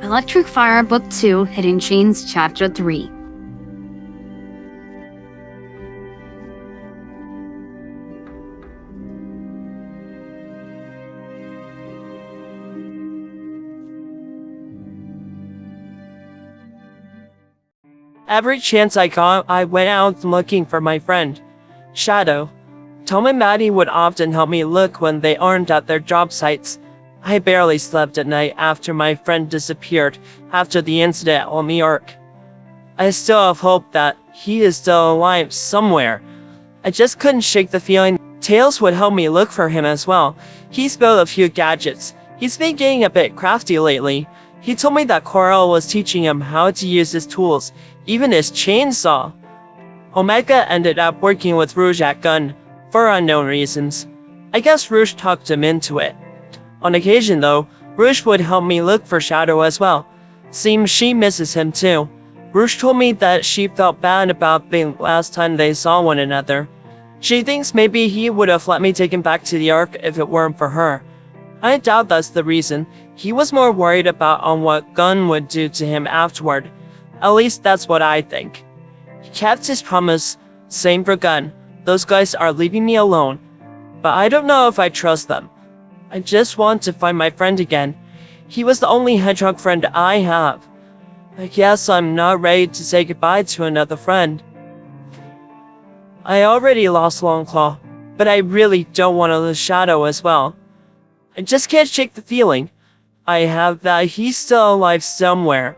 Electric Fire Book 2, Hidden Chains, Chapter 3. Every chance I got, I went out looking for my friend, Shadow. Tom and Maddie would often help me look when they aren't at their job sites. I barely slept at night after my friend disappeared after the incident on the Ark. I still have hope that he is still alive somewhere. I just couldn't shake the feeling. Tails would help me look for him as well. He's built a few gadgets. He's been getting a bit crafty lately. He told me that Coral was teaching him how to use his tools, even his chainsaw. Omega ended up working with Rouge at Gun, for unknown reasons. I guess Rouge talked him into it. On occasion though, Rouge would help me look for Shadow as well. Seems she misses him too. Rouge told me that she felt bad about the last time they saw one another. She thinks maybe he would have let me take him back to the Ark if it weren't for her. I doubt that's the reason. He was more worried about on what Gun would do to him afterward. At least that's what I think. He kept his promise. Same for Gun. Those guys are leaving me alone. But I don't know if I trust them. I just want to find my friend again. He was the only hedgehog friend I have. I guess I'm not ready to say goodbye to another friend. I already lost Longclaw, but I really don't want to lose Shadow as well. I just can't shake the feeling I have that he's still alive somewhere.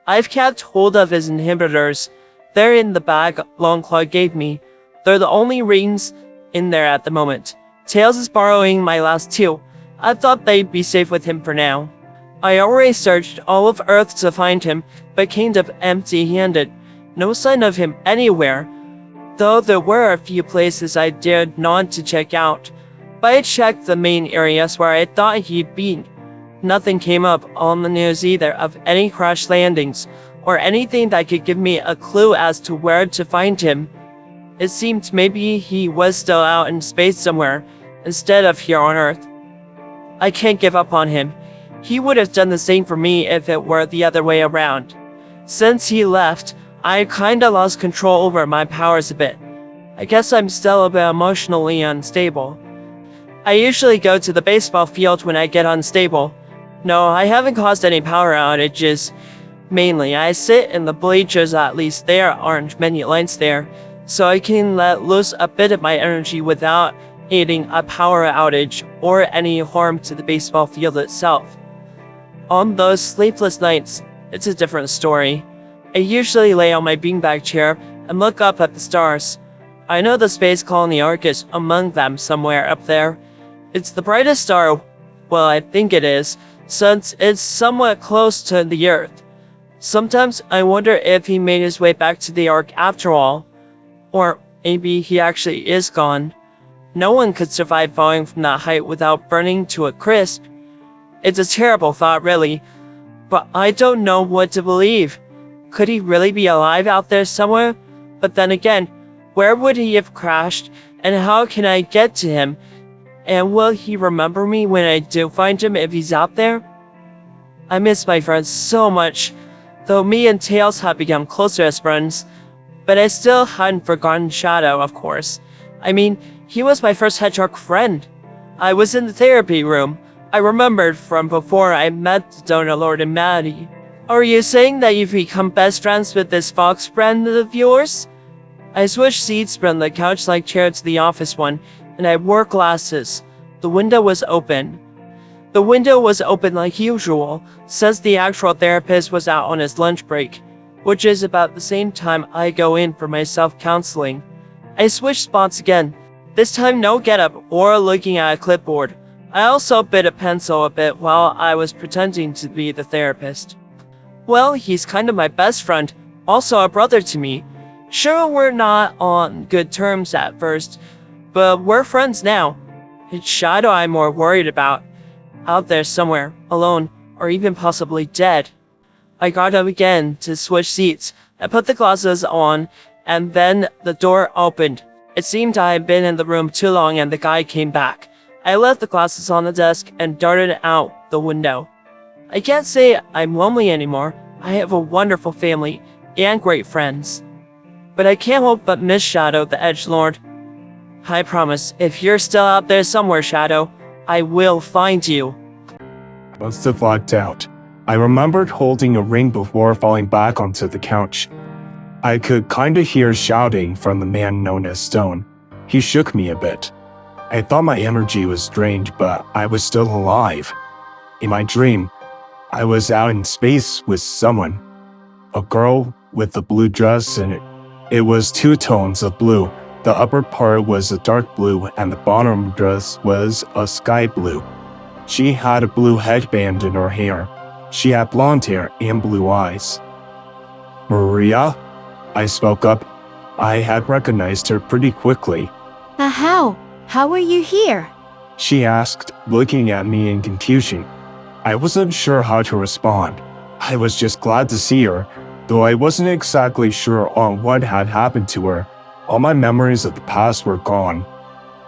I've kept hold of his inhibitors. They're in the bag Longclaw gave me. They're the only rings in there at the moment. Tails is borrowing my last two. I thought they'd be safe with him for now. I already searched all of Earth to find him, but came up empty-handed. No sign of him anywhere. Though there were a few places I dared not to check out. But I checked the main areas where I thought he'd been. Nothing came up on the news either of any crash landings, or anything that could give me a clue as to where to find him. It seemed maybe he was still out in space somewhere, instead of here on Earth. I can't give up on him. He would have done the same for me if it were the other way around. Since he left, I kinda lost control over my powers a bit. I guess I'm still a bit emotionally unstable. I usually go to the baseball field when I get unstable. No, I haven't caused any power outages. Mainly, I sit in the bleachers, at least there aren't many lights there, so I can let loose a bit of my energy without aiding a power outage or any harm to the baseball field itself. On those sleepless nights, it's a different story. I usually lay on my beanbag chair and look up at the stars. I know the space colony Ark is among them somewhere up there. It's the brightest star, well, I think it is, since it's somewhat close to the Earth. Sometimes I wonder if he made his way back to the Ark after all. Or maybe he actually is gone. No one could survive falling from that height without burning to a crisp. It's a terrible thought, really. But I don't know what to believe. Could he really be alive out there somewhere? But then again, where would he have crashed? And how can I get to him? And will he remember me when I do find him if he's out there? I miss my friends so much. Though me and Tails have become closer as friends. But I still hadn't forgotten Shadow, of course. I mean, he was my first hedgehog friend. I was in the therapy room. I remembered from before I met the Donor Lord and Maddie. Are you saying that you've become best friends with this fox friend of yours? I switched seats from the couch-like chair to the office one, and I wore glasses. The window was open. The window was open like usual, since the actual therapist was out on his lunch break, which is about the same time I go in for my self-counseling. I switched spots again, this time no get-up or looking at a clipboard. I also bit a pencil a bit while I was pretending to be the therapist. Well, he's kind of my best friend, also a brother to me. Sure, we're not on good terms at first, but we're friends now. It's Shadow I'm more worried about. Out there somewhere, alone, or even possibly dead. I got up again to switch seats. I put the glasses on, and then the door opened. It seemed I had been in the room too long and the guy came back. I left the glasses on the desk and darted out the window. I can't say I'm lonely anymore. I have a wonderful family and great friends. But I can't help but miss Shadow the Edgelord. I promise, if you're still out there somewhere, Shadow, I will find you. Must have locked out. I remembered holding a ring before falling back onto the couch. I could kinda hear shouting from the man known as Stone. He shook me a bit. I thought my energy was drained, but I was still alive. In my dream, I was out in space with someone. A girl with a blue dress, and it was two tones of blue. The upper part was a dark blue and the bottom dress was a sky blue. She had a blue headband in her hair. She had blonde hair and blue eyes. Maria? I spoke up. I had recognized her pretty quickly. How? How are you here? She asked, looking at me in confusion. I wasn't sure how to respond. I was just glad to see her, though I wasn't exactly sure on what had happened to her. All my memories of the past were gone.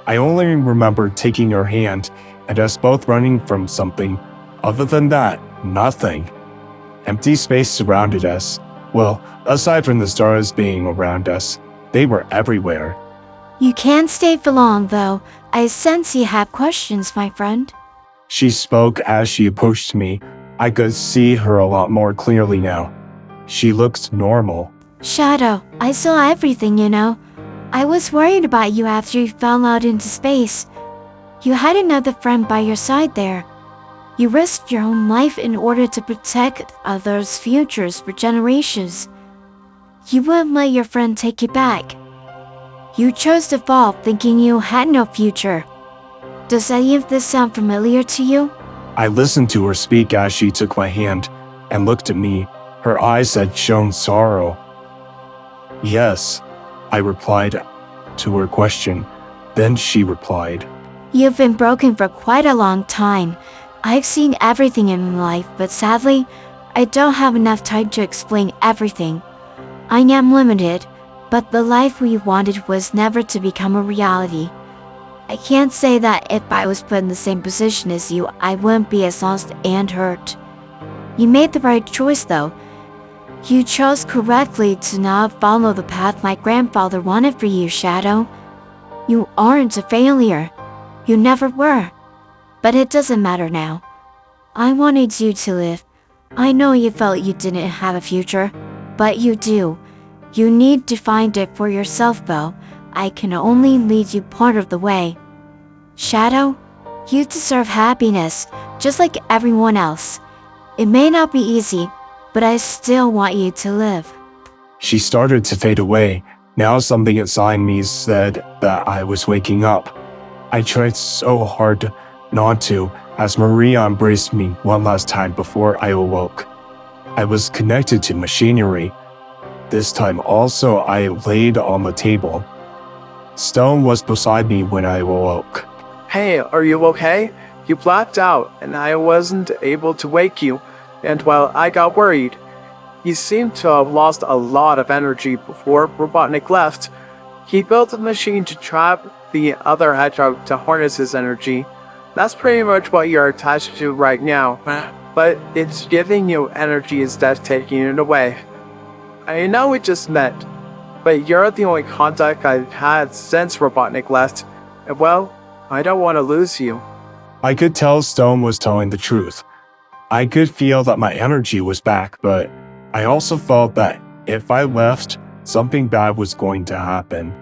I only remembered taking her hand and us both running from something. Other than that, nothing. Empty space surrounded us. Well, aside from the stars being around us, they were everywhere. You can't stay for long, though. I sense you have questions, my friend. She spoke as she approached me. I could see her a lot more clearly now. She looked normal. Shadow, I saw everything, you know. I was worried about you after you fell out into space. You had another friend by your side there. You risked your own life in order to protect others' futures for generations. You wouldn't let your friend take you back. You chose to fall thinking you had no future. Does any of this sound familiar to you? I listened to her speak as she took my hand and looked at me. Her eyes had shown sorrow. Yes, I replied to her question. Then she replied, You've been broken for quite a long time. I've seen everything in life, but sadly, I don't have enough time to explain everything. I am limited, but the life we wanted was never to become a reality. I can't say that if I was put in the same position as you, I wouldn't be as lost and hurt. You made the right choice, though. You chose correctly to not follow the path my grandfather wanted for you, Shadow. You aren't a failure. You never were. But it doesn't matter now. I wanted you to live. I know you felt you didn't have a future, but you do. You need to find it for yourself, though. I can only lead you part of the way. Shadow, you deserve happiness, just like everyone else. It may not be easy, but I still want you to live. She started to fade away. Now something inside me said that I was waking up. I tried so hard not to, as Maria embraced me one last time before I awoke. I was connected to machinery. This time also I laid on the table. Stone was beside me when I awoke. Hey, are you okay? You blacked out, and I wasn't able to wake you, and well, I got worried. You seem to have lost a lot of energy before Robotnik left. He built a machine to trap the other hedgehog to harness his energy. That's pretty much what you're attached to right now, but it's giving you energy instead of taking it away. I know we just met, but you're the only contact I've had since Robotnik left, and well, I don't want to lose you. I could tell Stone was telling the truth. I could feel that my energy was back, but I also felt that if I left, something bad was going to happen.